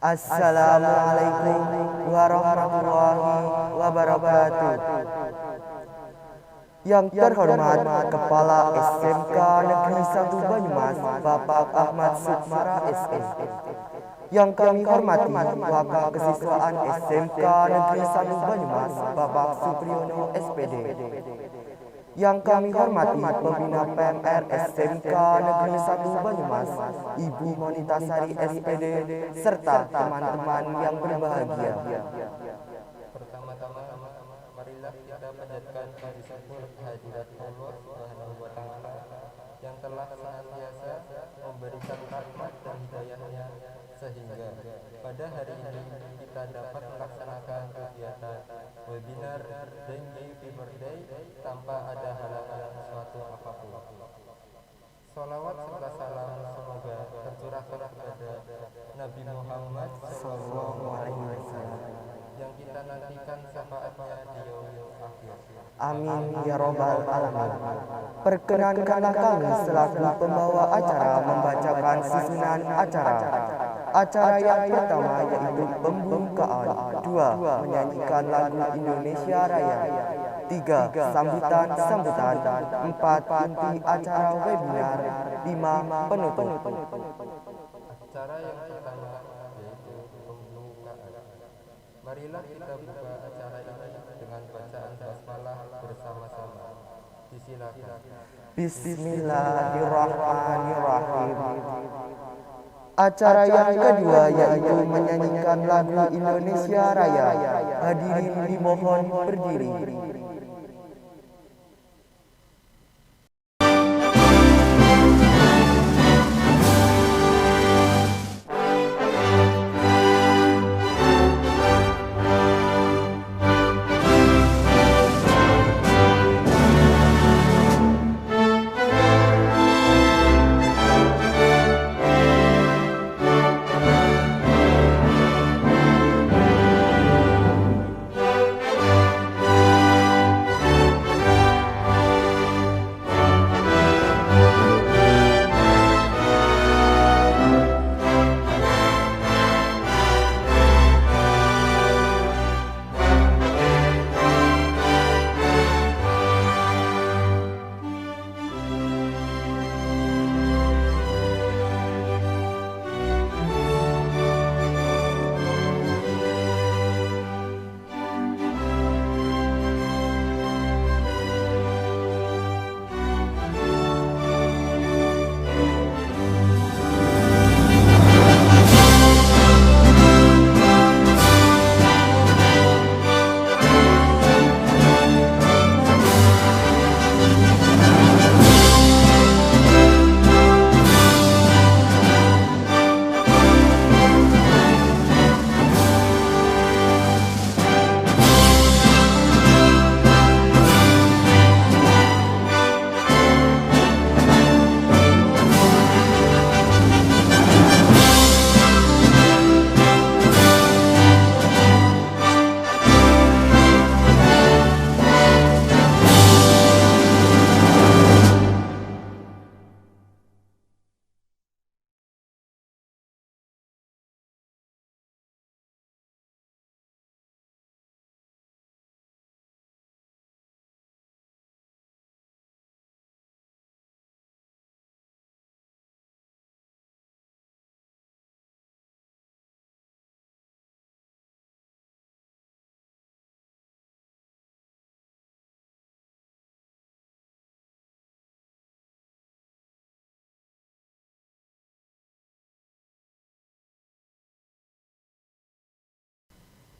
Assalamualaikum warahmatullahi wabarakatuh. Yang terhormat Kepala SMK Negeri 1 Banyumas, Bapak Ahmad Sukmara SS. Yang kami hormati Wakil Kesiswaan SMK Negeri 1 Banyumas, Bapak Supriyono SPD. Yang kami hormati Pembina PMR SMK Negeri 1 Banyumas, Ibu Monita Sari SPD, serta teman-teman yang berbahagia. Pertama-tama, marilah kita panjatkan puji syukur kehadirat Allah Subhanahu wa Ta'ala yang telah senantiasa memberikan rahmat dan hidayahnya sehingga pada hari ini kita dapat melaksanakan kegiatan webinar Dengue Fever Day tanpa ada halangan suatu apapun. Salawat serta salam semoga tercurahkan kepada Nabi Muhammad Sallallahu Alaihi Wasallam yang kita nantikan syafaatnya di yaumil akhir. Amin ya robbal alamin. Perkenankanlah kami selaku pembawa acara membacakan susunan acara. Acara yang pertama yaitu pembukaan, 2 menyanyikan lagu Indonesia Raya, 3 sambutan, 4 inti acara webinar, 5 penutup. Acara yang pertama yaitu pembukaan. Marilah kita buka acara ini dengan bacaan basmalah bersama-sama. Disilakan. Bismillahirrahmanirrahim. Acara yang kedua yaitu menyanyikan lagu Indonesia Raya. Hadirin dimohon berdiri.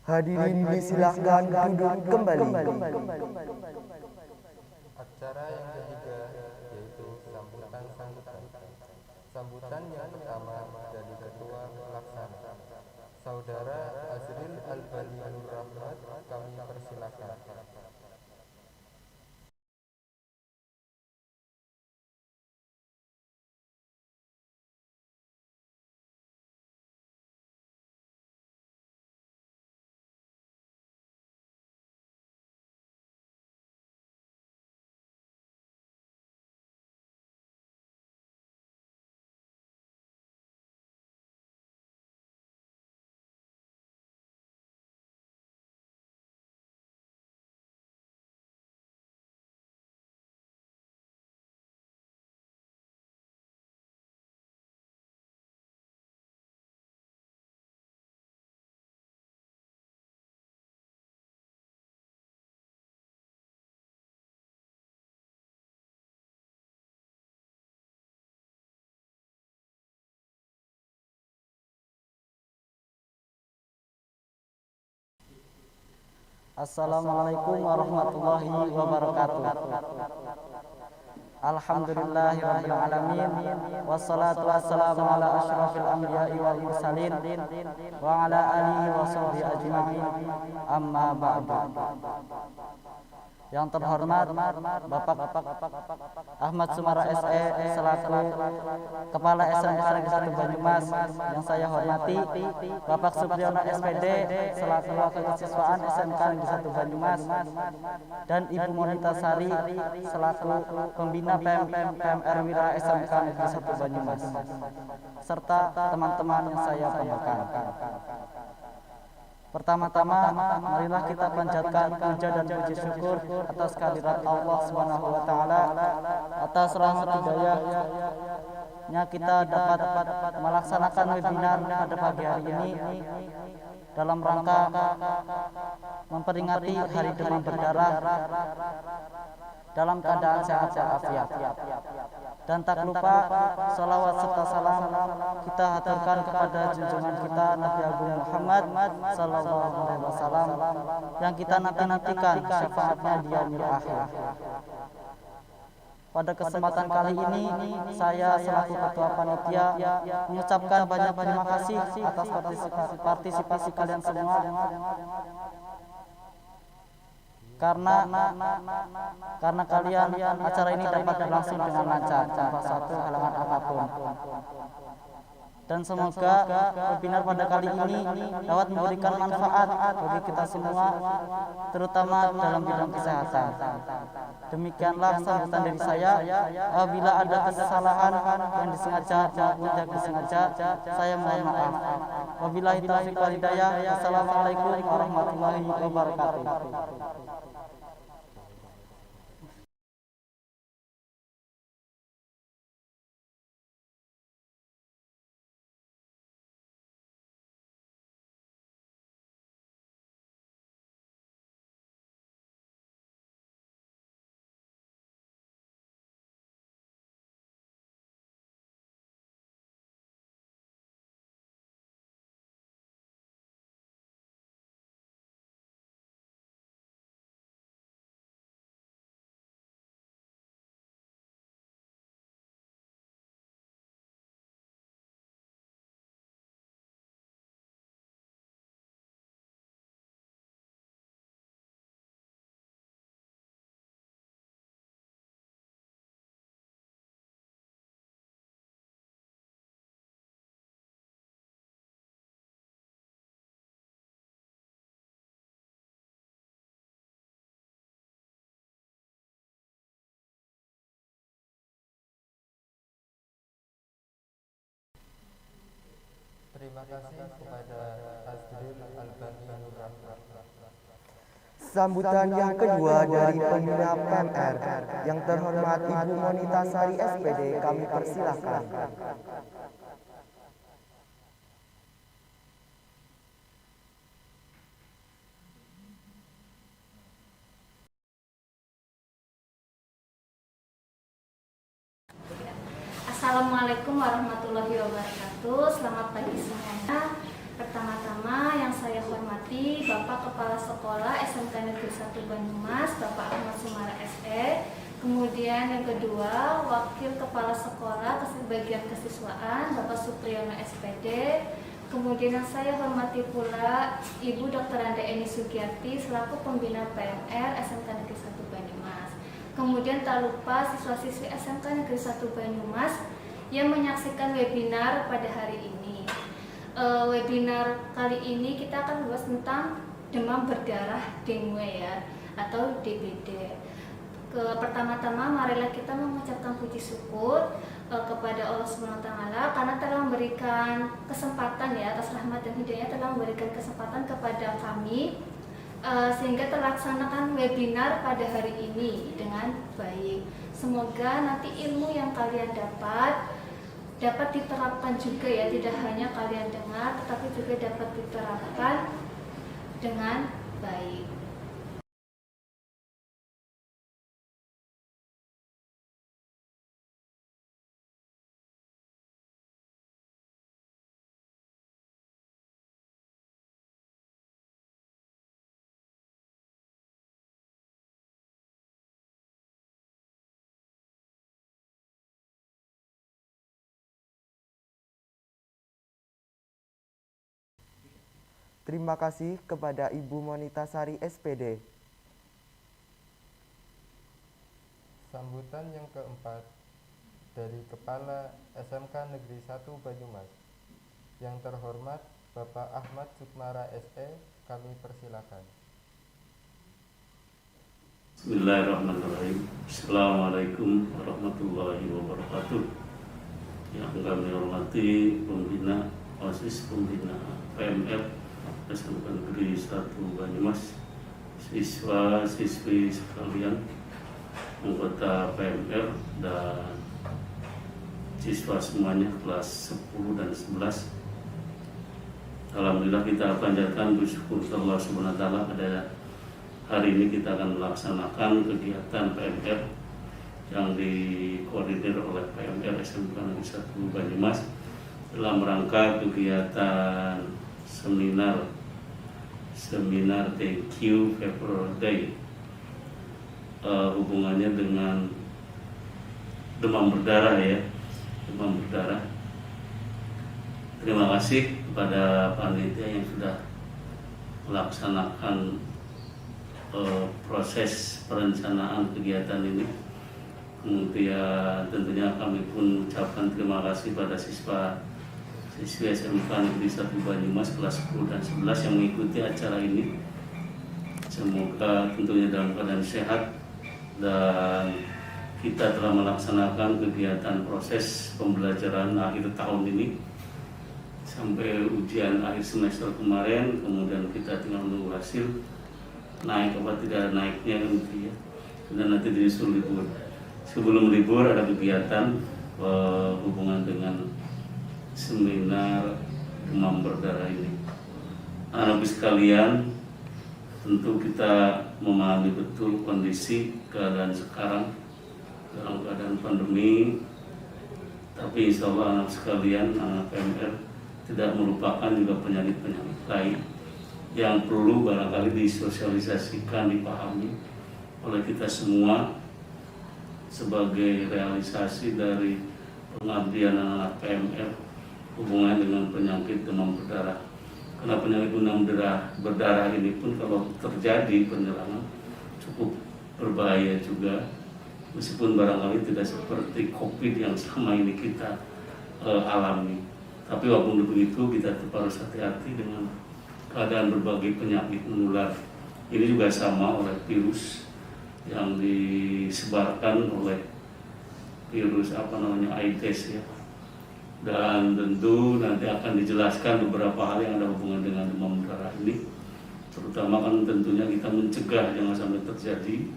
Hadirin disilahkan duduk kembali. Acara yang ketiga yaitu sambutan. Sambutan yang pertama dari Ketua Pelaksana, Saudara Azril Albani Nur Rahmat, kami persilakan. Assalamualaikum warahmatullahi wabarakatuh. Alhamdulillahirabbil alamin wassalatu wassalamu ala asyrafil anbiya'i wal mursalin wa ala alihi wa sahbihi ajma'in. Amma ba'du. Yang terhormat Bapak Ahmad Sumara SE selaku Kepala SMK Negeri 1 Banyumas, yang saya hormati Bapak Supriyono SPD selaku Wakil Kesiswaan SMK Negeri 1 Banyumas, dan Ibu Monita Sari selaku Pembina PMR Wira SMK Negeri 1 Banyumas, serta teman-teman yang saya banggakan. Pertama-tama, marilah kita panjatkan puja dan puji syukur atas kehadirat Allah Subhanahu wa taala, atas rahmat hidayahnya kita dapat melaksanakan webinar pada pagi hari ini dalam rangka memperingati Hari Demam Berdarah dalam keadaan sehat walafiat. Dan tak lupa salawat serta salam kita haturkan kepada junjungan kita Nabi Agung Muhammad sallallahu alaihi wasallam yang kita nanti-nantikan syafaatnya di yaumil akhir. Pada kesempatan kali ini saya selaku ketua panitia mengucapkan banyak terima kasih atas partisipasi kalian semua, karena kalian acara ini dapat berlangsung dengan lancar tanpa suatu halangan apapun. Dan semoga webinar pada kali ini dapat memberikan manfaat bagi kita semua, terutama dalam bidang kesehatan. Demikianlah sambutan dari saya. Apabila ada kesalahan yang disengaja maupun tidak disengaja, saya mohon maaf. Wabillahi taufiq wal hidayah. Assalamualaikum warahmatullahi wabarakatuh. Terima kasih kepada Azril Albani Nur Rahmat. Sambutan yang kedua dari pembina PMR yang terhormat Ibu Monita Sari SPD kami persilahkan. Assalamualaikum warahmatullahi wabarakatuh. Selamat pagi semuanya. Pertama-tama yang saya hormati Bapak Kepala Sekolah SMK Negeri 1 Banyumas, Bapak Ahmad Sumara SE. Kemudian yang kedua, Wakil Kepala Sekolah Bagian Kesiswaan, Bapak Supriyono SPD. Kemudian yang saya hormati pula Ibu Dr. Anda Eni Sugiyarti selaku Pembina PMR SMK Negeri 1 Banyumas. Kemudian tak lupa siswa-siswi SMK Negeri 1 Banyumas yang menyaksikan webinar pada hari ini. Webinar kali ini kita akan membahas tentang demam berdarah dengue ya, atau DBD. Pertama-tama marilah kita mengucapkan puji syukur kepada Allah Subhanahu wa taala karena telah memberikan kesempatan ya, atas rahmat dan hidayah telah memberikan kesempatan kepada kami sehingga terlaksanakan webinar pada hari ini dengan baik. Semoga nanti ilmu yang kalian dapat diterapkan juga ya, tidak hanya kalian dengar tetapi juga dapat diterapkan dengan baik. Terima kasih kepada Ibu Monita Sari SPD. Sambutan yang keempat dari Kepala SMK Negeri 1 Banyumas. Yang terhormat Bapak Ahmad Sukmara SE, kami persilakan. Bismillahirrahmanirrahim. Assalamualaikum warahmatullahi wabarakatuh. Yang kami hormati pembina OSIS, pembina PMR SMK Negeri 1 Banyumas, siswa-siswi sekalian, anggota PMR dan siswa semuanya kelas 10 dan 11. Alhamdulillah kita panjatkan bersyukur Allah Subhanahu wa taala pada hari ini kita akan melaksanakan kegiatan PMR yang dikoordinir oleh PMR SMK Negeri 1 Banyumas dalam rangka kegiatan seminar Thank You Paper Day, hubungannya dengan demam berdarah ya, demam berdarah. Terima kasih kepada panitia yang sudah melaksanakan proses perencanaan kegiatan ini. Kemudian tentunya kami pun ucapkan terima kasih pada siswi SMK Negeri 1 Banyumas kelas 10 dan 11 yang mengikuti acara ini. Semoga tentunya dalam keadaan sehat, dan kita telah melaksanakan kegiatan proses pembelajaran akhir tahun ini sampai ujian akhir semester kemarin. Kemudian kita tinggal menunggu hasil naik apa tidak naiknya nanti ya, dan nanti disusul libur. Sebelum libur ada kegiatan hubungan dengan seminar demam berdarah ini. Anak-anak sekalian, tentu kita memahami betul kondisi keadaan sekarang dalam keadaan pandemi, tapi insya Allah anak sekalian, anak PMR tidak melupakan juga penyakit-penyakit lain yang perlu barangkali disosialisasikan, dipahami oleh kita semua sebagai realisasi dari pengabdian anak PMR hubungan dengan penyakit demam berdarah. Karena penyakit demam berdarah ini pun kalau terjadi penyerangan cukup berbahaya juga, meskipun barangkali tidak seperti COVID yang selama ini kita alami. Tapi walaupun begitu kita tetap harus hati-hati dengan keadaan berbagai penyakit menular. Ini juga sama oleh virus yang disebarkan oleh virus AIDS ya. Dan tentu nanti akan dijelaskan beberapa hal yang ada hubungan dengan demam berdarah ini. Terutama kan tentunya kita mencegah jangan sampai terjadi.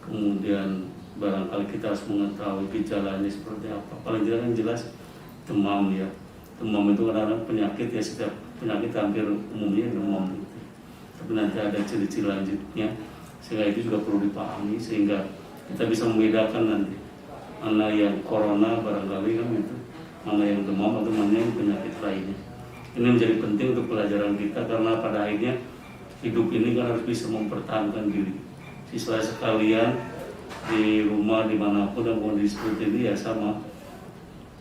Kemudian barangkali kita harus mengetahui gejalanya seperti apa. Paling tidak kan jelas demam ya. Demam itu kadang-kadang penyakit ya, setiap penyakit hampir umumnya demam gitu. Tapi nanti ada ciri-ciri lanjutnya, sehingga itu juga perlu dipahami sehingga kita bisa membedakan nanti mana yang corona barangkali kan itu, mana yang demam atau mana yang penyakit lainnya. Ini menjadi penting untuk pelajaran kita karena pada akhirnya hidup ini kan harus bisa mempertahankan diri. Siswa sekalian di rumah dimanapun dan kondisi seperti ini ya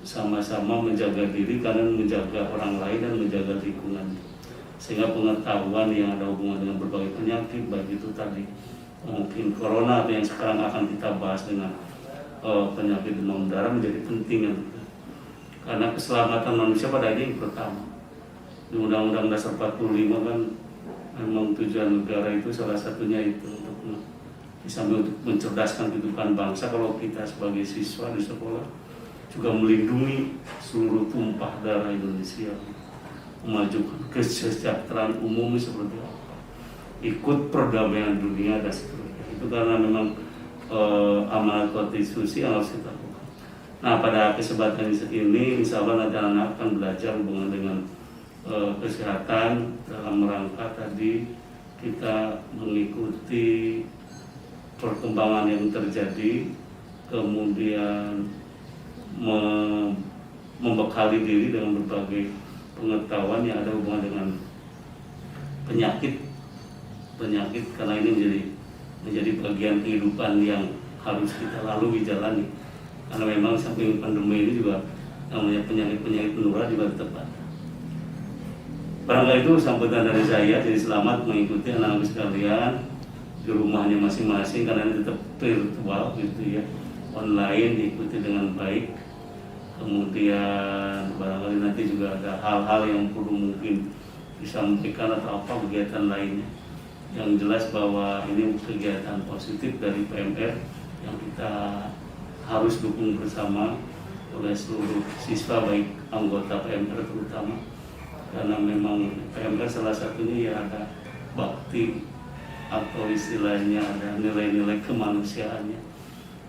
sama-sama menjaga diri karena menjaga orang lain dan menjaga lingkungan, sehingga pengetahuan yang ada hubungan dengan berbagai penyakit baik itu tadi mungkin corona atau yang sekarang akan kita bahas dengan penyakit demam berdarah menjadi penting ya. Karena keselamatan manusia pada akhirnya yang pertama. Di Undang-Undang Dasar 45 kan memang tujuan negara itu salah satunya itu untuk bisa untuk mencerdaskan kehidupan bangsa. Kalau kita sebagai siswa di sekolah juga melindungi seluruh tumpah darah Indonesia, memajukan kesejahteraan umum seperti apa, ikut perdamaian dunia dan seterusnya. Itu karena memang amanat konstitusi yang harus kita lakukan. Nah, pada kesempatan ini insya Allah nanti anak akan belajar hubungan dengan kesehatan dalam rangka tadi kita mengikuti perkembangan yang terjadi, kemudian membekali diri dengan berbagai pengetahuan yang ada hubungan dengan penyakit karena ini menjadi bagian kehidupan yang harus kita lalui jalani. Karena memang samping pandemi ini juga namanya penyakit menular juga tetap ada. Barangkali itu sambutan dari saya. Jadi selamat mengikuti anak-anak sekalian di rumahnya masing-masing, karena ini tetap virtual gitu ya, online, diikuti dengan baik. Kemudian barangkali nanti juga ada hal-hal yang perlu mungkin disampaikan atau apa kegiatan lainnya. Yang jelas bahwa ini kegiatan positif dari PMR yang kita harus dukung bersama oleh seluruh siswa, baik anggota PMR terutama, karena memang PMR salah satunya ya ada bakti atau istilahnya ada nilai-nilai kemanusiaannya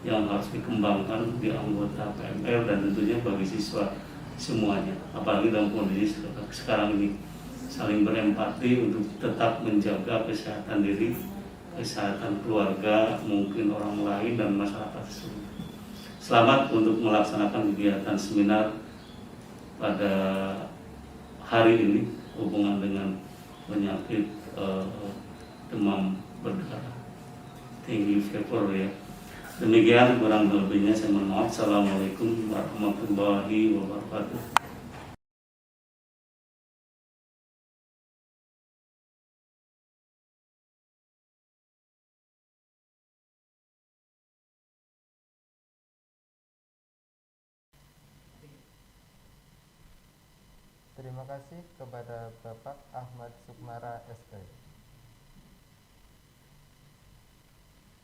yang harus dikembangkan di anggota PMR dan tentunya bagi siswa semuanya, apalagi dalam kondisi sekarang ini, saling berempati untuk tetap menjaga kesehatan diri, kesehatan keluarga, mungkin orang lain dan masyarakat seluruh. Selamat untuk melaksanakan kegiatan seminar pada hari ini hubungan dengan penyakit demam berdarah tinggi fever ya. Demikian kurang lebihnya saya mohon maaf. Assalamualaikum warahmatullahi wabarakatuh. Terima kasih kepada Bapak Ahmad Sukmara SP.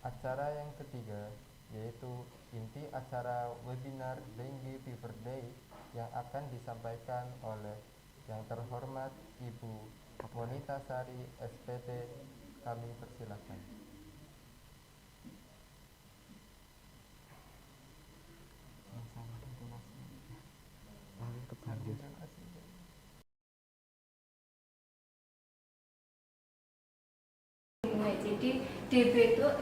Acara yang ketiga yaitu inti acara webinar Dengue Fever Day yang akan disampaikan oleh yang terhormat Ibu Monita Sari SPT. Kami persilakan. Jadi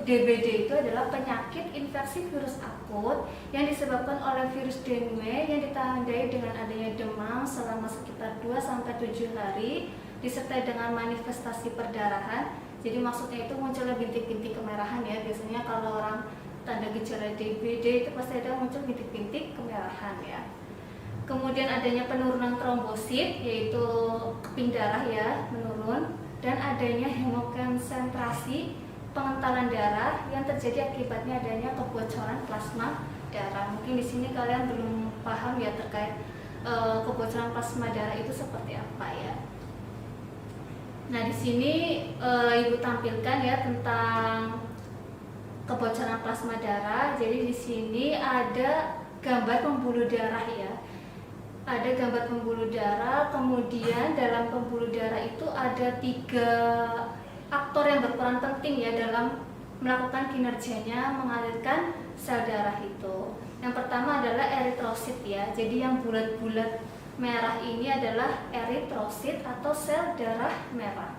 DBD itu adalah penyakit infeksi virus akut yang disebabkan oleh virus dengue yang ditandai dengan adanya demam selama sekitar 2-7 hari disertai dengan manifestasi perdarahan. Jadi maksudnya itu munculnya bintik-bintik kemerahan ya. Biasanya kalau orang tanda gejala DBD itu pasti ada muncul bintik-bintik kemerahan ya. Kemudian adanya penurunan trombosit, yaitu keping darah ya menurun, dan adanya hemokonsentrasi, pengentalan darah yang terjadi akibatnya adanya kebocoran plasma darah. Mungkin di sini kalian belum paham ya terkait kebocoran plasma darah itu seperti apa ya. Nah, di sini Ibu tampilkan ya tentang kebocoran plasma darah. Jadi di sini ada gambar pembuluh darah ya. Ada gambar pembuluh darah, kemudian dalam pembuluh darah itu ada 3 aktor yang berperan penting ya dalam melakukan kinerjanya mengalirkan sel darah itu. Yang pertama adalah eritrosit ya, jadi yang bulat-bulat merah ini adalah eritrosit atau sel darah merah.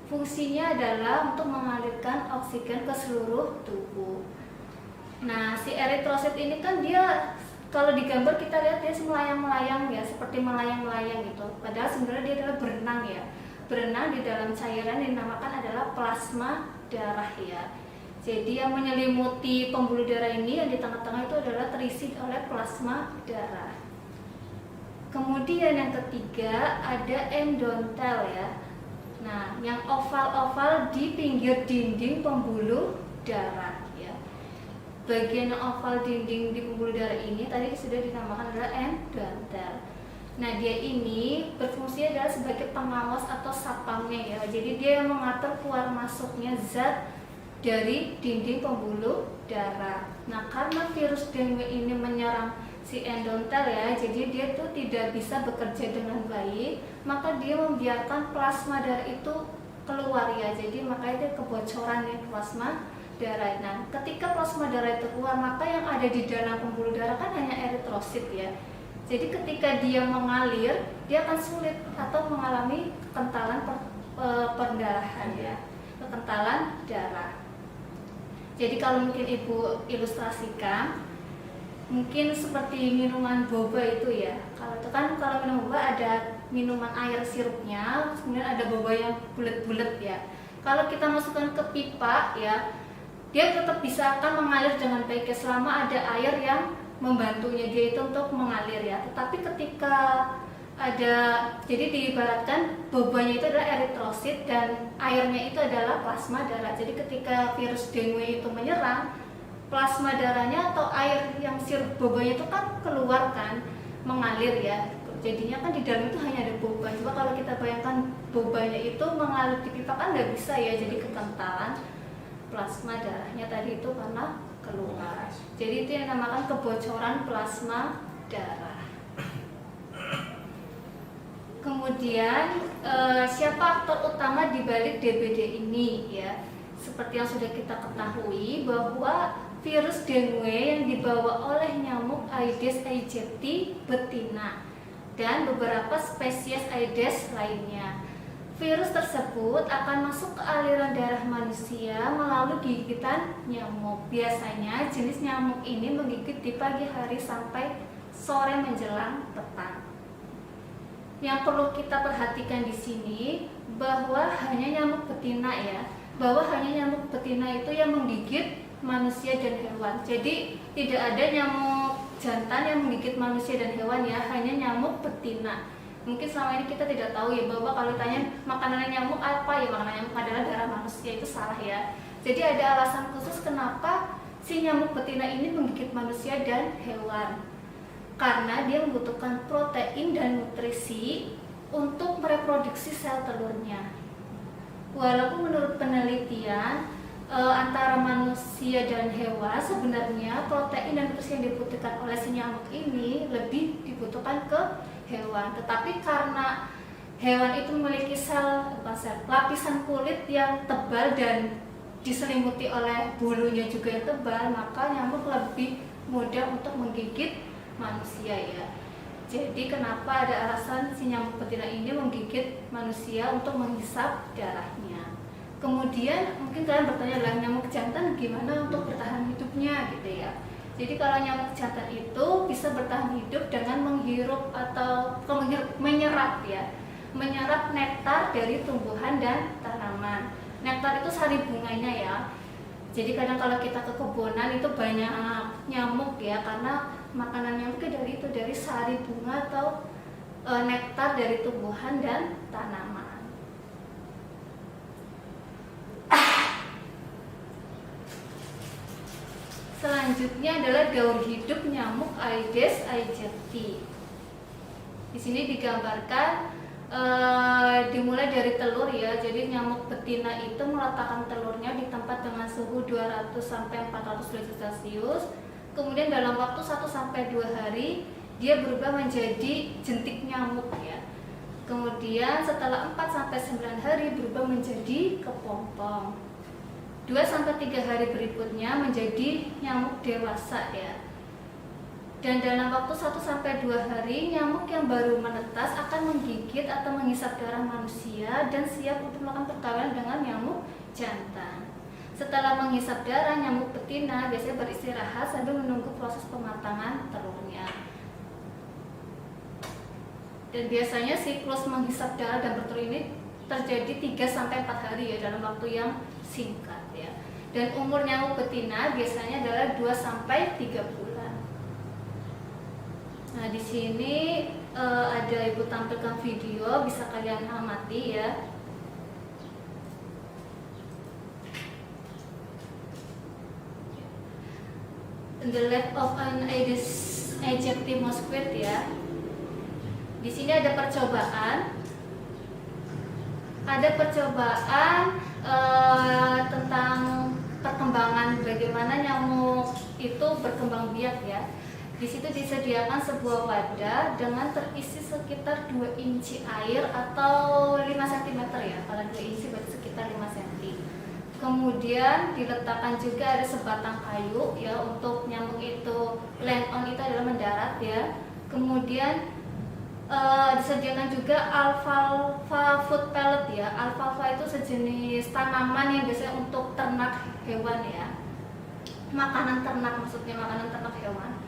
Fungsinya adalah untuk mengalirkan oksigen ke seluruh tubuh. Nah, si eritrosit ini kan dia kalau digambar kita lihat dia melayang-melayang ya, seperti melayang-melayang gitu. Padahal sebenarnya dia adalah berenang ya. Berenang di dalam cairan yang dinamakan adalah plasma darah ya. Jadi yang menyelimuti pembuluh darah ini yang di tengah-tengah itu adalah terisi oleh plasma darah. Kemudian yang ketiga ada endontel ya. Nah, yang oval-oval di pinggir dinding pembuluh darah. Bagian oval dinding di pembuluh darah ini tadi sudah dinamakan adalah endontel. Nah, dia ini berfungsi adalah sebagai pengawas atau satpamnya ya. Jadi dia yang mengatur keluar masuknya zat dari dinding pembuluh darah. Nah, karena virus dengue ini menyerang si endontel ya, jadi dia tuh tidak bisa bekerja dengan baik, maka dia membiarkan plasma darah itu keluar ya. Jadi makanya dia kebocoran ya plasma darah. Nah, ketika plasma darah itu keluar, maka yang ada di dalam pembuluh darah kan hanya eritrosit ya. Jadi ketika dia mengalir, dia akan sulit atau mengalami kekentalan perdarahan ya, kekentalan darah. Jadi kalau mungkin Ibu ilustrasikan, mungkin seperti minuman boba itu ya. Kalau itu kan kalau minum boba ada minuman air sirupnya, kemudian ada boba yang bulat-bulat ya. Kalau kita masukkan ke pipa ya, dia tetap bisa akan mengalir dengan baik ya, selama ada air yang membantunya dia itu untuk mengalir ya. Tetapi ketika jadi diibaratkan bobanya itu adalah eritrosit dan airnya itu adalah plasma darah. Jadi ketika virus dengue itu menyerang, plasma darahnya atau air yang sirup bobanya itu kan keluar kan, mengalir ya. Jadinya kan di dalam itu hanya ada boba. Coba kalau kita bayangkan bobanya itu mengalir di pipa kan nggak bisa ya, jadi kekentalan plasma darahnya tadi itu karena keluar. Jadi itu yang dinamakan kebocoran plasma darah. Kemudian siapa aktor utama di balik DBD ini ya? Seperti yang sudah kita ketahui bahwa virus dengue yang dibawa oleh nyamuk Aedes aegypti betina dan beberapa spesies Aedes lainnya. Virus tersebut akan masuk ke aliran darah manusia melalui gigitan nyamuk. Biasanya jenis nyamuk ini menggigit di pagi hari sampai sore menjelang petang. Yang perlu kita perhatikan di sini bahwa hanya nyamuk betina ya, bahwa hanya nyamuk betina itu yang menggigit manusia dan hewan. Jadi tidak ada nyamuk jantan yang menggigit manusia dan hewan ya, hanya nyamuk betina. Mungkin selama ini kita tidak tahu ya bahwa kalau ditanya makanan nyamuk apa ya, makanan nyamuk adalah darah manusia, itu salah ya. Jadi ada alasan khusus kenapa si nyamuk betina ini menggigit manusia dan hewan. Karena dia membutuhkan protein dan nutrisi untuk mereproduksi sel telurnya. Walaupun menurut penelitian antara manusia dan hewan sebenarnya protein dan nutrisi yang dibutuhkan oleh si nyamuk ini lebih dibutuhkan ke hewan. Tetapi karena hewan itu memiliki lapisan kulit yang tebal dan diselimuti oleh bulunya juga yang tebal, maka nyamuk lebih mudah untuk menggigit manusia ya. Jadi kenapa ada alasan si nyamuk betina ini menggigit manusia untuk menghisap darahnya. Kemudian mungkin kalian bertanya lah, nyamuk jantan gimana untuk bertahan hidupnya gitu ya. Jadi kalau nyamuk jantan itu bisa bertahan hidup dengan menghirup atau menyerap ya, menyerap nektar dari tumbuhan dan tanaman. Nektar itu sari bunganya ya. Jadi kadang kalau kita ke kebunan itu banyak nyamuk ya, karena makanan nyamuknya dari sari bunga atau nektar dari tumbuhan dan tanaman. Selanjutnya adalah gaur hidup nyamuk Aedes aegypti. Di sini digambarkan dimulai dari telur ya. Jadi nyamuk betina itu meletakkan telurnya di tempat dengan suhu 200 sampai 400 derajat Celcius. Kemudian dalam waktu 1 sampai 2 hari dia berubah menjadi jentik nyamuk ya. Kemudian setelah 4 sampai 9 hari berubah menjadi kepompong. 2 sampai 3 hari berikutnya menjadi nyamuk dewasa ya. Dan dalam waktu 1 sampai 2 hari nyamuk yang baru menetas akan menggigit atau menghisap darah manusia dan siap untuk melakukan perkawinan dengan nyamuk jantan. Setelah menghisap darah, nyamuk betina biasanya beristirahat sambil menunggu proses pematangan telurnya. Dan biasanya siklus menghisap darah dan bertelur ini terjadi 3 sampai 4 hari ya, dalam waktu yang singkat ya. Dan umur nyamuk betina biasanya adalah 2 sampai 3 bulan. Nah, di sini ada Ibu tampilkan video, bisa kalian amati ya. The left of an Aedes aegypti mosquito ya. Di sini ada percobaan. Tentang perkembangan bagaimana nyamuk itu berkembang biak ya. Di situ disediakan sebuah wadah dengan terisi sekitar 2 inci air atau 5 cm ya. Kalau 2 inci berarti sekitar 5 cm. Kemudian diletakkan juga ada sebatang kayu ya, untuk nyamuk itu land on itu adalah mendarat ya. Kemudian disediakan juga alfalfa food pellet ya. Alfalfa itu sejenis tanaman yang biasanya untuk ternak hewan ya. Makanan ternak, maksudnya makanan ternak hewan.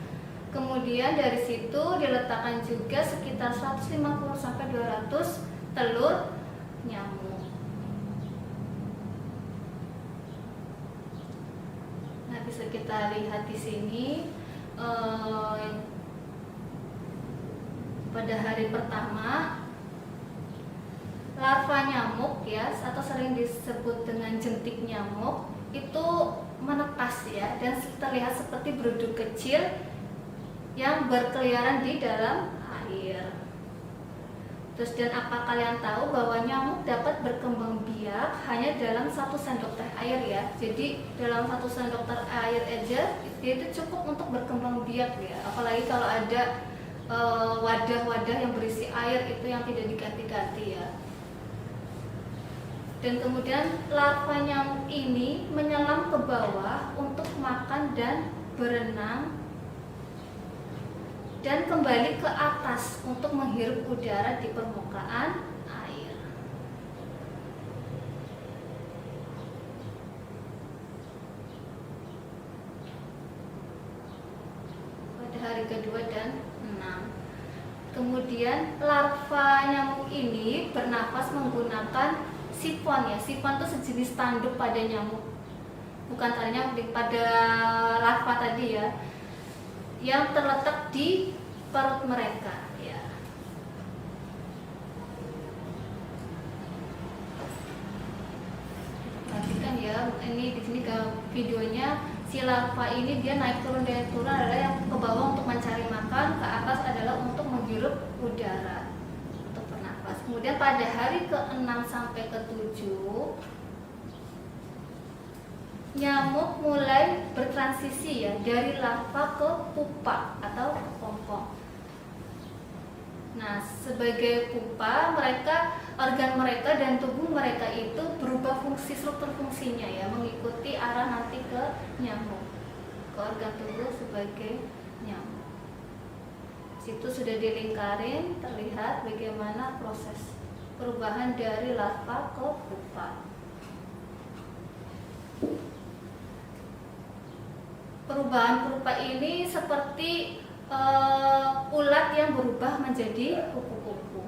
Kemudian dari situ diletakkan juga sekitar 150 sampai 200 telur nyamuk. Bisa kita lihat di sini Pada hari pertama, larva nyamuk ya, atau sering disebut dengan jentik nyamuk, itu menetas ya, dan terlihat seperti beruduk kecil yang berkeliaran di dalam air. Terus, dan apa kalian tahu bahwa nyamuk dapat berkembang biak hanya dalam 1 sendok teh air ya. Jadi dalam 1 sendok teh air aja dia itu cukup untuk berkembang biak ya. Apalagi kalau ada wadah-wadah yang berisi air itu yang tidak diganti-ganti ya. Dan kemudian larva nyamuk ini menyelam ke bawah untuk makan dan berenang, dan kembali ke atas untuk menghirup udara di permukaan air. Pada hari kedua dan 6. Kemudian larva nyamuk ini bernafas menggunakan sifon ya. Sifon itu sejenis tanduk pada nyamuk, bukan hanya pada larva tadi ya, yang terletak di perut mereka ya. Perhatikan ya, ini di sini ke videonya, si larva ini dia naik turun adalah yang ke bawah untuk mencari makan, ke atas adalah untuk menghirup udara untuk bernafas. Kemudian pada hari ke-6 sampai ke-7 nyamuk mulai bertransisi ya, dari larva ke pupa atau kepompong. Nah, sebagai pupa, organ mereka dan tubuh mereka itu berubah struktur fungsinya ya, mengikuti arah nanti ke nyamuk, ke organ tubuh sebagai nyamuk. Situ sudah dilingkarin, terlihat bagaimana proses perubahan dari larva ke pupa. Perubahan pupa ini seperti ulat yang berubah menjadi kupu-kupu.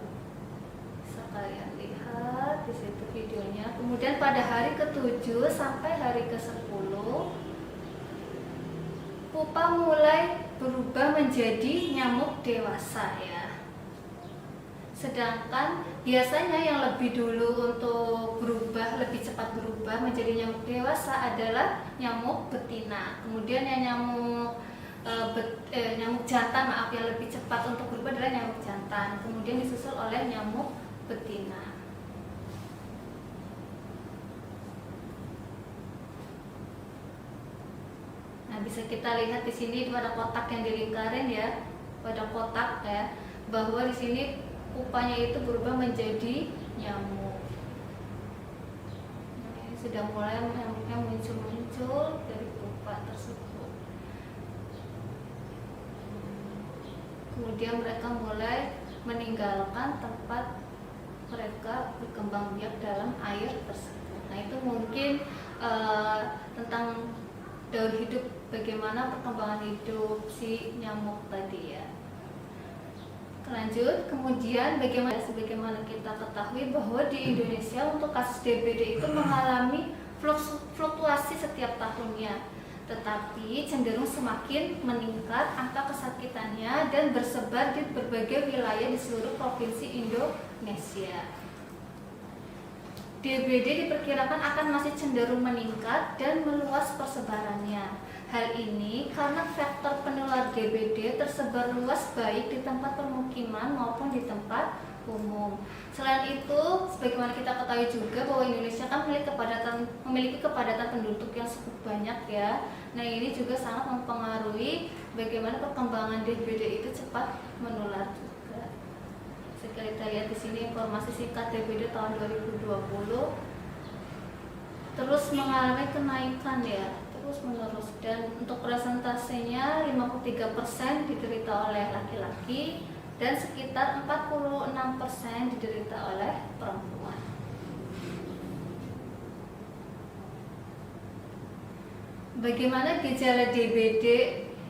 Bisa kalian lihat di situ videonya. Kemudian pada hari ke-7 sampai hari ke-10 pupa mulai berubah menjadi nyamuk dewasa ya. Sedangkan biasanya yang lebih dulu untuk lebih cepat berubah menjadi nyamuk dewasa adalah nyamuk betina. Kemudian yang nyamuk jantan yang lebih cepat untuk berubah adalah nyamuk jantan. Kemudian disusul oleh nyamuk betina. Nah, bisa kita lihat di sini pada kotak yang dilingkarin ya, pada kotak ya, bahwa di sini pupanya itu berubah menjadi nyamuk. Nah, ini sudah mulai nyamuknya muncul dari pupa tersebut. Kemudian mereka mulai meninggalkan tempat mereka berkembang biak dalam air tersebut. Nah, itu mungkin tentang daur hidup, bagaimana perkembangan hidup si nyamuk tadi ya. Lanjut, kemudian sebagaimana kita ketahui bahwa di Indonesia untuk kasus DBD itu mengalami fluktuasi setiap tahunnya, tetapi cenderung semakin meningkat angka kesakitannya dan tersebar di berbagai wilayah di seluruh provinsi Indonesia. DBD diperkirakan akan masih cenderung meningkat dan meluas persebarannya. Hal ini karena faktor penular DBD tersebar luas baik di tempat permukiman maupun di tempat umum. Selain itu, sebagaimana kita ketahui juga bahwa Indonesia kan memiliki kepadatan penduduk yang cukup banyak ya. Nah, ini juga sangat mempengaruhi bagaimana perkembangan DBD itu cepat menular juga. Kita lihat di sini informasi singkat DBD tahun 2020 terus mengalami kenaikan ya, terus menerus, dan untuk persentasenya 53% diderita oleh laki-laki dan sekitar 46% diderita oleh perempuan. Bagaimana gejala DBD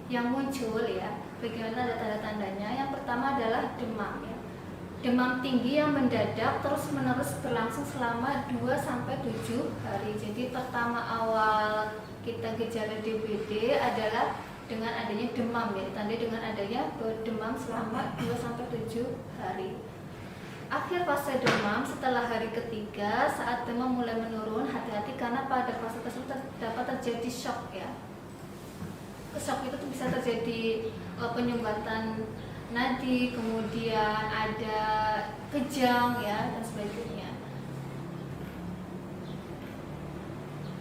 yang muncul ya? Bagaimana ada tanda-tandanya? Yang pertama adalah demam ya. Demam tinggi yang mendadak terus-menerus berlangsung selama 2-7 hari. Jadi pertama awal kita gejala DBD adalah dengan adanya demam ya, ditandai dengan adanya demam selama 2-7 hari. Akhir fase demam setelah hari ketiga, saat demam mulai menurun, hati-hati karena pada fase tersebut dapat terjadi shock ya. Shock itu tuh bisa terjadi penyumbatan nadi, kemudian ada kejang ya dan sebagainya.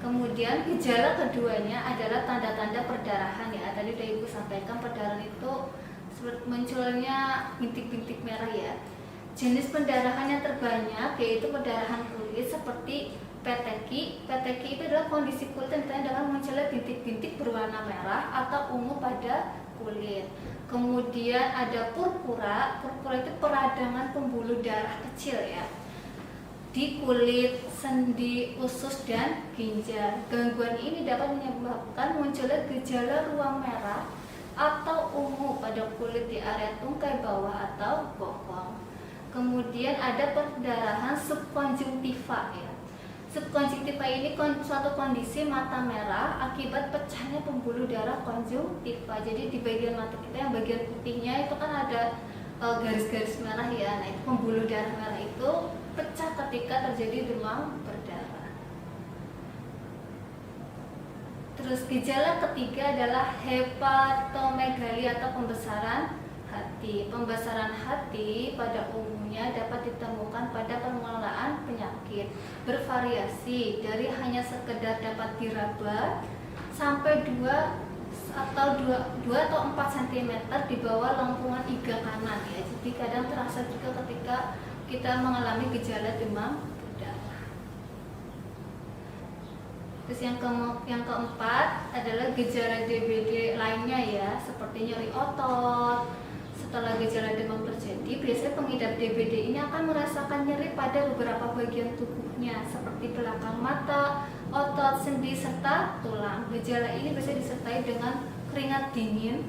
Kemudian gejala keduanya adalah tanda-tanda perdarahan ya. Tadi udah Ibu sampaikan, perdarahan itu munculnya bintik-bintik merah ya. Jenis pendarahan yang terbanyak yaitu pendarahan kulit seperti peteki. Peteki itu adalah kondisi kulit yang ditandai dengan munculnya bintik-bintik berwarna merah atau ungu pada kulit. Kemudian ada purpura. Purpura itu peradangan pembuluh darah kecil ya di kulit, sendi, usus, dan ginjal. Gangguan ini dapat menyebabkan munculnya gejala ruam merah atau ungu pada kulit di area tungkai bawah atau bokong. Kemudian ada perdarahan subkonjungtiva ya. Subkonjungtiva ini suatu kondisi mata merah akibat pecahnya pembuluh darah konjungtiva. Jadi di bagian mata kita yang bagian putihnya itu kan ada garis-garis merah ya. Nah, itu pembuluh darah merah itu pecah ketika terjadi demam berdarah. Terus gejala ketiga adalah hepatomegali atau pembesaran hati. Pembesaran hati pada umumnya dapat ditemukan pada permulaan penyakit, bervariasi dari hanya sekedar dapat diraba sampai 2 atau 4 cm di bawah lengkungan iga kanan ya. Jadi kadang terasa juga ketika kita mengalami gejala demam berdarah. Terus yang keempat adalah gejala DBD lainnya ya, seperti nyeri otot. Setelah gejala demam terjadi, biasanya pengidap DBD ini akan merasakan nyeri pada beberapa bagian tubuhnya seperti belakang mata, otot, sendi, serta tulang. Gejala ini biasanya disertai dengan keringat dingin,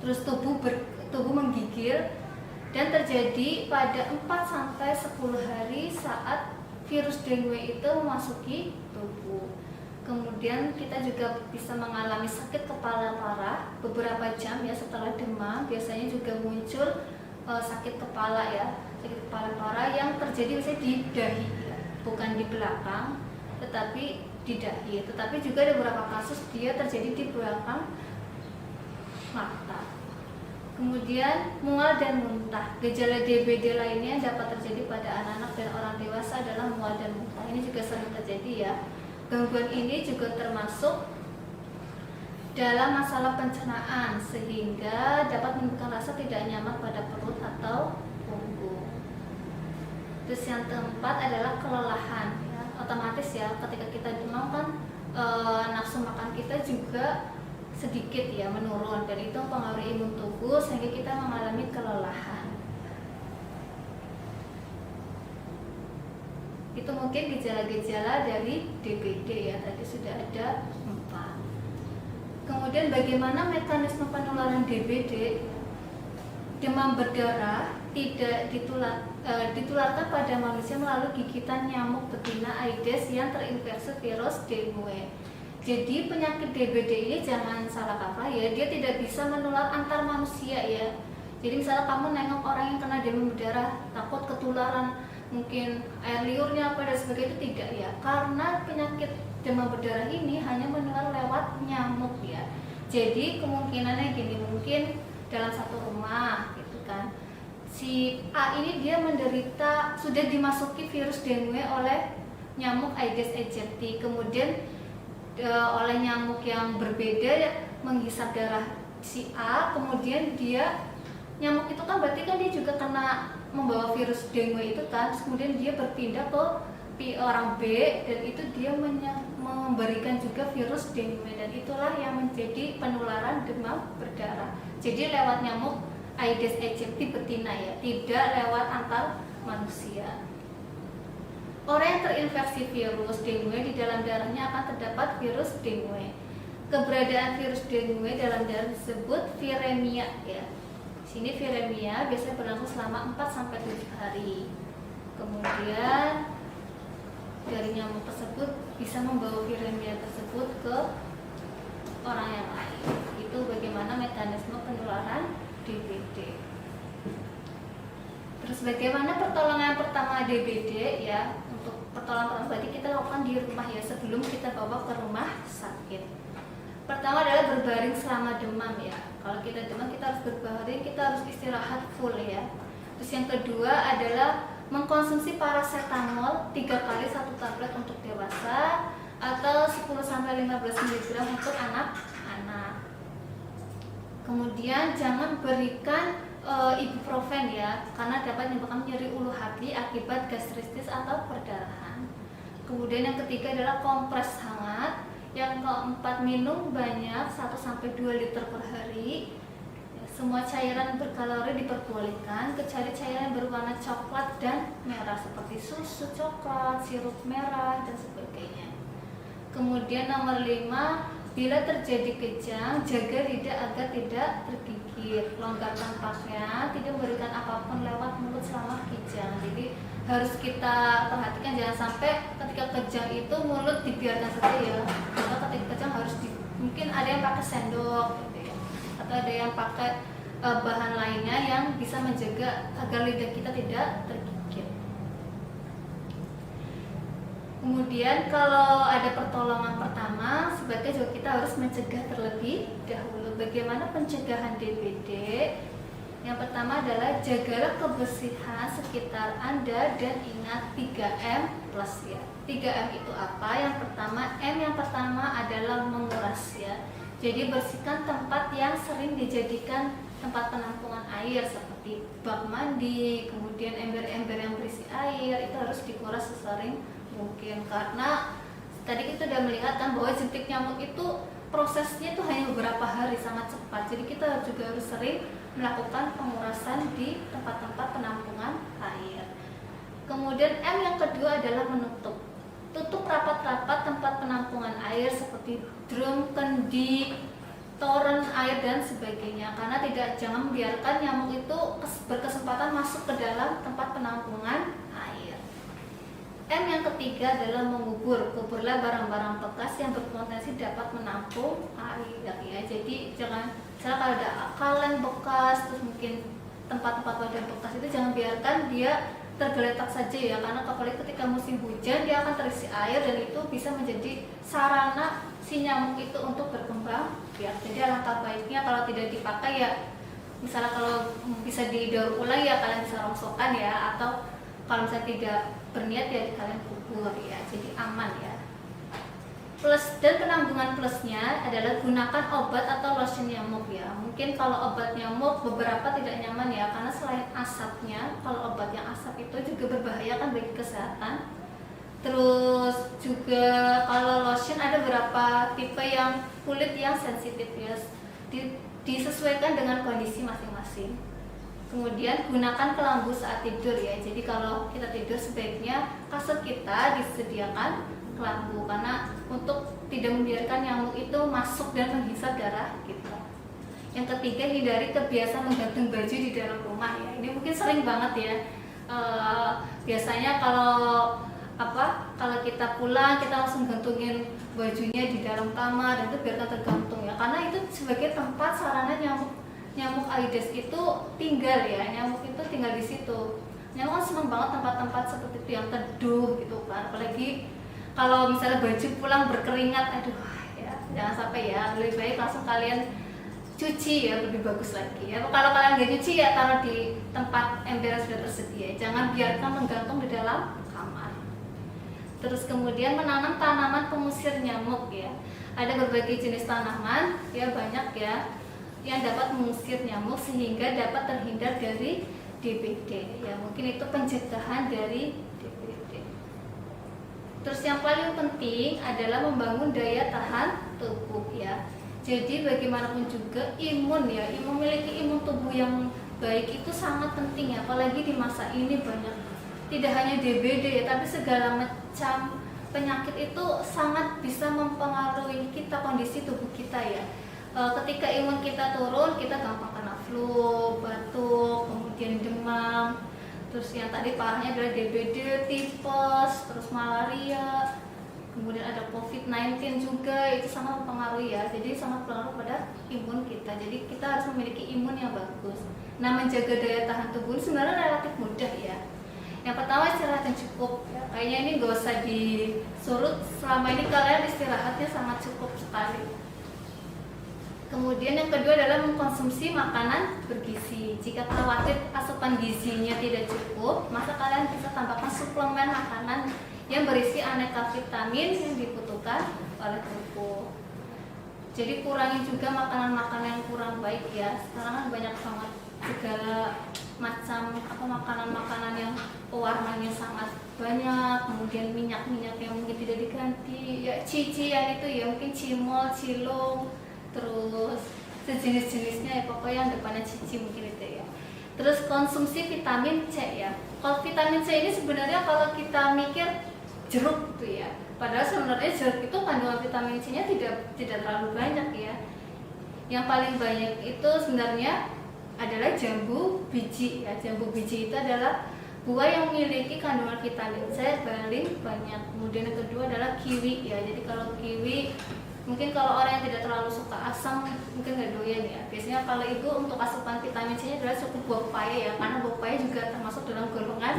terus tubuh menggigil, dan terjadi pada 4-10 hari saat virus dengue itu memasuki tubuh. Kemudian kita juga bisa mengalami sakit kepala parah beberapa jam ya setelah demam. Biasanya juga muncul sakit kepala ya, sakit kepala parah yang terjadi biasanya di dahi ya, bukan di belakang tetapi di dahi. Tetapi juga ada beberapa kasus dia terjadi di belakang mata. Kemudian mual dan muntah. Gejala DBD lainnya yang dapat terjadi pada anak-anak dan orang dewasa adalah mual dan muntah. Ini juga sering terjadi ya. Gangguan ini juga termasuk dalam masalah pencernaan sehingga dapat menimbulkan rasa tidak nyaman pada perut atau punggung. Terus yang keempat adalah kelelahan ya. Otomatis ya ketika kita demam kan nafsu makan kita juga sedikit ya menurun, dan itu mempengaruhi imun tubuh sehingga kita mengalami kelelahan. Itu mungkin gejala-gejala dari DBD ya, tadi sudah ada 4. Kemudian bagaimana mekanisme penularan DBD? Demam berdarah tidak ditularkan pada manusia melalui gigitan nyamuk betina Aedes yang terinfeksi virus dengue. Jadi penyakit DBD ini jangan salah kaprah ya, dia tidak bisa menular antar manusia ya. Jadi misalnya kamu nengok orang yang kena demam berdarah, takut ketularan mungkin air liurnya apa dan sebagainya, itu tidak ya. Karena penyakit demam berdarah ini hanya menular lewat nyamuk ya. Jadi kemungkinannya gini, mungkin dalam satu rumah gitu kan, si A ini dia menderita, sudah dimasuki virus dengue oleh nyamuk Aedes aegypti, kemudian oleh nyamuk yang berbeda menghisap darah si A, kemudian nyamuk itu kan berarti kan dia juga kena membawa virus dengue itu kan, kemudian dia berpindah ke orang B dan itu dia memberikan juga virus dengue, dan itulah yang menjadi penularan demam berdarah. Jadi lewat nyamuk Aedes aegypti betina ya, tidak lewat antar manusia. Orang yang terinfeksi virus dengue di dalam darahnya akan terdapat virus dengue. Keberadaan virus dengue dalam darah disebut viremia ya. Sini viremia biasanya berlangsung selama 4-7 hari. Kemudian dari nyamuk tersebut bisa membawa viremia tersebut ke orang yang lain. Itu yaitu bagaimana mekanisme penularan DBD. Terus bagaimana pertolongan pertama DBD ya? Untuk pertolongan pertama berarti kita lakukan di rumah ya, sebelum kita bawa ke rumah sakit. Pertama adalah berbaring selama demam ya. Kalau kita demam kita harus berbaring, kita harus istirahat full ya. Terus yang kedua adalah mengkonsumsi paracetamol 3 kali 1 tablet untuk dewasa atau 10-15 mg untuk anak-anak. Kemudian jangan berikan ibuprofen ya, karena dapat menyebabkan nyeri ulu hati akibat gastritis atau perdarahan. Kemudian yang ketiga adalah kompres hangat. Yang keempat, minum banyak 1-2 liter per hari. Semua cairan berkalori diperbolehkan kecuali cairan yang berwarna coklat dan merah seperti susu coklat, sirup merah dan sebagainya. Kemudian nomor 5, bila terjadi kejang, jaga lidah agar tidak tergigit. Longgarkan pakaian, tidak memberikan apapun lewat mulut selama kejang. Jadi harus kita perhatikan, jangan sampai ketika kejang itu mulut dibiarkan saja ya. Karena ketika kejang harus mungkin ada yang pakai sendok gitu ya, atau ada yang pakai bahan lainnya yang bisa menjaga agar lidah kita tidak tergigit. Kemudian kalau ada pertolongan pertama, sebaiknya juga kita harus mencegah terlebih dahulu. Bagaimana pencegahan DBD? Yang pertama adalah jagalah kebersihan sekitar Anda dan ingat 3M plus ya. 3M itu apa? Yang pertama adalah menguras ya. Jadi bersihkan tempat yang sering dijadikan tempat penampungan air seperti bak mandi, kemudian ember-ember yang berisi air itu harus dikuras sesering mungkin, karena tadi kita sudah melihat kan bahwa jentik nyamuk itu prosesnya itu hanya beberapa hari, sangat cepat. Jadi kita juga harus sering melakukan pengurasan di tempat-tempat penampungan air. Kemudian M yang kedua adalah menutup. Tutup rapat-rapat tempat penampungan air seperti drum, kendi, toren air dan sebagainya, karena jangan membiarkan nyamuk itu berkesempatan masuk ke dalam tempat penampungan air. M yang ketiga adalah mengubur. Kuburlah barang-barang bekas yang berpotensi dapat menampung air ya. Jadi jangan, misalnya kalau ada kaleng bekas, terus mungkin tempat-tempat wadah bekas itu jangan biarkan dia tergeletak saja ya, karena apalagi ketika musim hujan dia akan terisi air dan itu bisa menjadi sarana si nyamuk itu untuk berkembang ya. Jadi alangkah baiknya kalau tidak dipakai ya, misalnya kalau bisa didaur ulang ya kalian bisa rongsokkan ya, atau kalau misalnya tidak berniat ya kalian kubur ya, jadi aman ya. Plus dan penanggungan plusnya adalah gunakan obat atau lotion nyamuk ya. Mungkin kalau obat nyamuk beberapa tidak nyaman ya, karena selain asapnya, kalau obat yang asap itu juga berbahaya kan bagi kesehatan. Terus juga kalau lotion ada beberapa tipe yang kulit yang sensitif ya, disesuaikan dengan kondisi masing-masing. Kemudian gunakan kelambu saat tidur ya. Jadi kalau kita tidur sebaiknya kasur kita disediakan kelambu, karena untuk tidak membiarkan nyamuk itu masuk dan menghisap darah kita. Yang ketiga, hindari kebiasaan menggantung baju di dalam rumah ya. Ini mungkin sering banget ya. Biasanya kalau kita pulang kita langsung gantungin bajunya di dalam kamar, dan itu biarkan tergantung ya, karena itu sebagai tempat sarana nyamuk Aedes itu tinggal ya. Nyamuk itu tinggal di situ. Nyamuk kan senang banget tempat-tempat seperti itu yang teduh gitu kan. Apalagi kalau misalnya baju pulang berkeringat, aduh ya, jangan sampai ya. Lebih baik langsung kalian cuci ya, lebih bagus lagi ya. Kalau kalian nggak cuci ya taruh di tempat ember yang sudah tersedia. Jangan biarkan menggantung di dalam kamar. Terus kemudian menanam tanaman pengusir nyamuk ya. Ada berbagai jenis tanaman ya, banyak ya, yang dapat mengusir nyamuk sehingga dapat terhindar dari DBD ya. Mungkin itu pencegahan dari DBD. Terus yang paling penting adalah membangun daya tahan tubuh ya. Jadi bagaimanapun juga imun ya, memiliki imun tubuh yang baik itu sangat penting ya. Apalagi di masa ini banyak, tidak hanya DBD ya, tapi segala macam penyakit itu sangat bisa mempengaruhi kita, kondisi tubuh kita ya. Ketika imun kita turun, kita gampang kena flu, batuk, kemudian demam. Terus yang tadi parahnya adalah DBD, tipes, terus malaria. kemudian ada COVID-19 juga, itu sangat mempengaruhi ya. Jadi sangat berpengaruh pada imun kita. Jadi kita harus memiliki imun yang bagus. Nah, menjaga daya tahan tubuh sebenarnya relatif mudah ya. Yang pertama, istirahat yang cukup ya. Kayaknya ini gak usah disurut, selama ini kalian istirahatnya sangat cukup sekali. Kemudian yang kedua adalah mengkonsumsi makanan bergizi. Jika khawatir asupan gizinya tidak cukup, maka kalian bisa tambahkan suplemen makanan yang berisi aneka vitamin yang dibutuhkan oleh tubuh. Jadi kurangi juga makanan-makanan yang kurang baik ya. Sekarang kan banyak banget segala macam makanan-makanan yang pewarnanya sangat banyak, kemudian minyak-minyak yang mungkin tidak diganti, ya cician itu ya mungkin cimol, cilung, terus sejenis-jenisnya ya, pokoknya yang depannya cici mungkin itu ya. Terus konsumsi vitamin C ya. Kalau vitamin C ini sebenarnya kalau kita mikir jeruk gitu ya, padahal sebenarnya jeruk itu kandungan vitamin C-nya tidak terlalu banyak ya. Yang paling banyak itu sebenarnya adalah jambu biji ya. Jambu biji itu adalah buah yang memiliki kandungan vitamin C paling banyak. Kemudian yang kedua adalah kiwi ya. Jadi kalau kiwi mungkin kalau orang yang tidak terlalu suka asam mungkin nggak doyan ya. Biasanya kalau itu untuk asupan vitamin C-nya adalah cukup buah pepaya ya, karena buah pepaya juga termasuk dalam golongan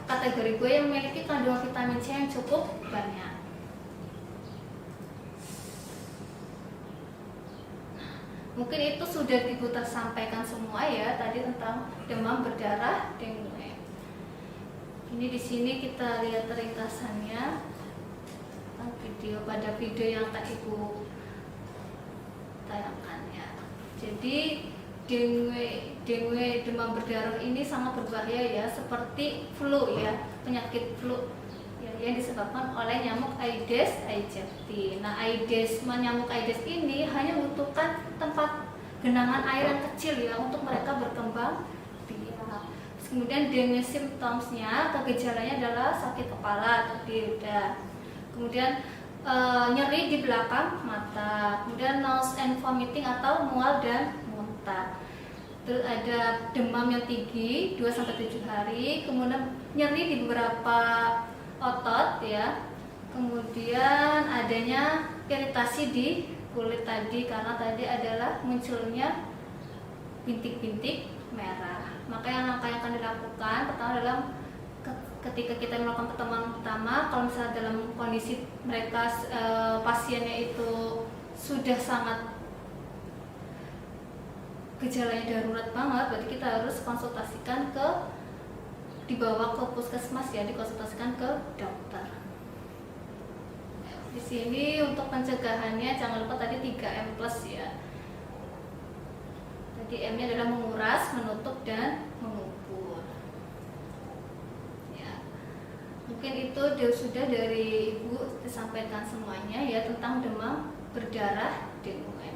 kategori buah yang memiliki kandungan vitamin C yang cukup banyak. Mungkin itu sudah ibu tersampaikan semua ya tadi tentang demam berdarah dengue. Ini di sini kita lihat ringkasannya pada video yang tadi ibu tayangkan ya. Jadi dengue demam berdarah ini sangat berbahaya ya, seperti flu ya, penyakit flu ya, yang disebabkan oleh nyamuk Aedes aegypti. Nah, nyamuk Aedes ini hanya membutuhkan tempat genangan air yang kecil ya untuk mereka berkembang biak. Kemudian dengue simptomnya atau gejalanya adalah sakit kepala tadi udah. Kemudian nyeri di belakang mata, kemudian nausea and vomiting atau mual dan muntah. Terus ada demam yang tinggi 2-7 hari, kemudian nyeri di beberapa otot ya. Kemudian adanya iritasi di kulit tadi karena tadi adalah munculnya bintik-bintik merah. Maka yang langkah yang akan dilakukan pertama adalah ketika kita melakukan pertemuan pertama, kalau misalnya dalam kondisi mereka pasiennya itu sudah sangat gejalanya darurat banget, berarti kita harus konsultasikan dibawa ke puskesmas ya, dikonsultasikan ke dokter. Di sini untuk pencegahannya jangan lupa tadi 3M+ ya. Tadi M-nya adalah menguras, menutup dan mengubur. Ya. Mungkin itu sudah dari Ibu disampaikan semuanya ya tentang demam berdarah dengue.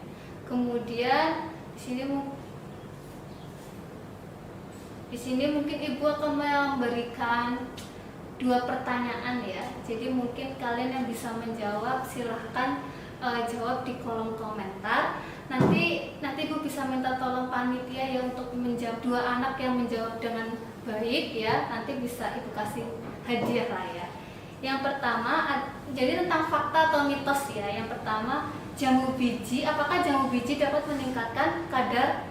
Kemudian di sini mungkin Ibu akan memberikan 2 pertanyaan ya. Jadi mungkin kalian yang bisa menjawab silahkan jawab di kolom komentar. Nanti Ibu bisa minta tolong panitia ya untuk menjawab 2 anak yang menjawab dengan baik ya. Nanti bisa Ibu kasih hadiah lah ya. Yang pertama jadi tentang fakta atau mitos ya. Yang pertama, jambu biji, apakah jambu biji dapat meningkatkan kadar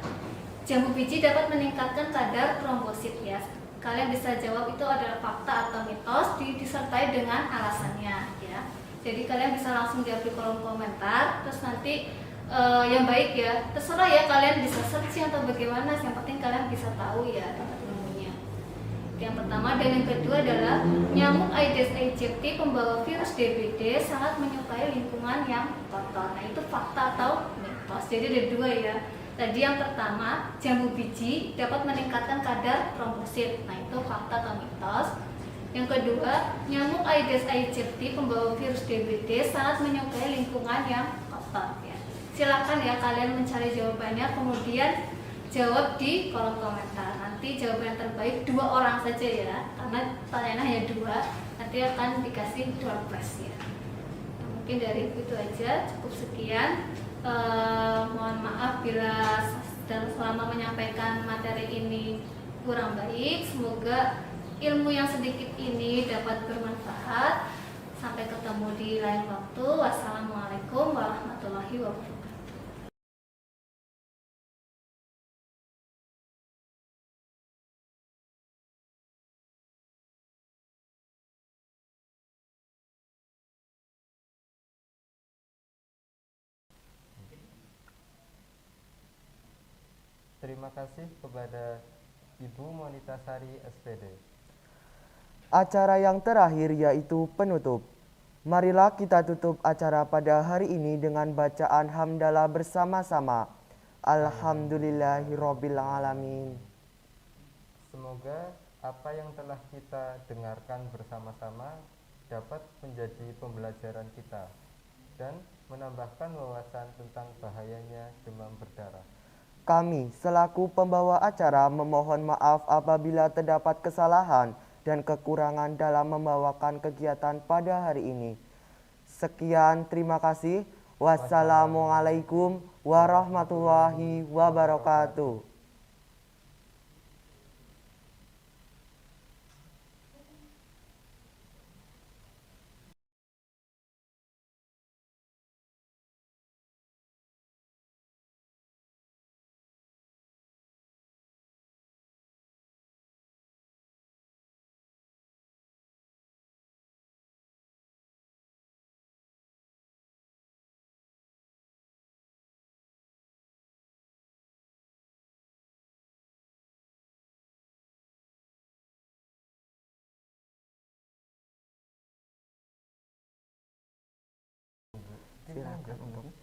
trombosit ya? Kalian bisa jawab itu adalah fakta atau mitos disertai dengan alasannya ya. Jadi kalian bisa langsung jawab di kolom komentar. Terus nanti yang baik ya, terserah ya kalian bisa searching atau bagaimana, yang penting kalian bisa tahu ya tempat ilmunya. Yang pertama dan yang kedua adalah nyamuk Aedes aegypti pembawa virus DBD sangat menyukai lingkungan yang kotor. Nah, itu fakta atau mitos. Jadi ada 2 ya. Tadi yang pertama, jambu biji dapat meningkatkan kadar trombosit. Nah, itu fakta atau mitos. Yang kedua, nyamuk Aedes aegypti pembawa virus DBD sangat menyukai lingkungan yang kotor ya. Silakan ya kalian mencari jawabannya, kemudian jawab di kolom komentar. Nanti jawaban yang terbaik 2 orang saja ya, karena pertanyaannya hanya 2. Nanti akan dikasih door prize ya. Mungkin dari itu aja, cukup sekian. Mohon maaf bila selama menyampaikan materi ini kurang baik. Semoga ilmu yang sedikit ini dapat bermanfaat. Sampai ketemu di lain waktu. Wassalamualaikum warahmatullahi wabarakatuh. Terima kasih kepada Ibu Monitasari SPD. Acara yang terakhir yaitu penutup. Marilah kita tutup acara pada hari ini dengan bacaan hamdalah bersama-sama. Alhamdulillahirrabbilalamin. Semoga apa yang telah kita dengarkan bersama-sama dapat menjadi pembelajaran kita dan menambahkan wawasan tentang bahayanya demam berdarah. Kami selaku pembawa acara memohon maaf apabila terdapat kesalahan dan kekurangan dalam membawakan kegiatan pada hari ini. Sekian, terima kasih. Wassalamualaikum warahmatullahi wabarakatuh. Silakan,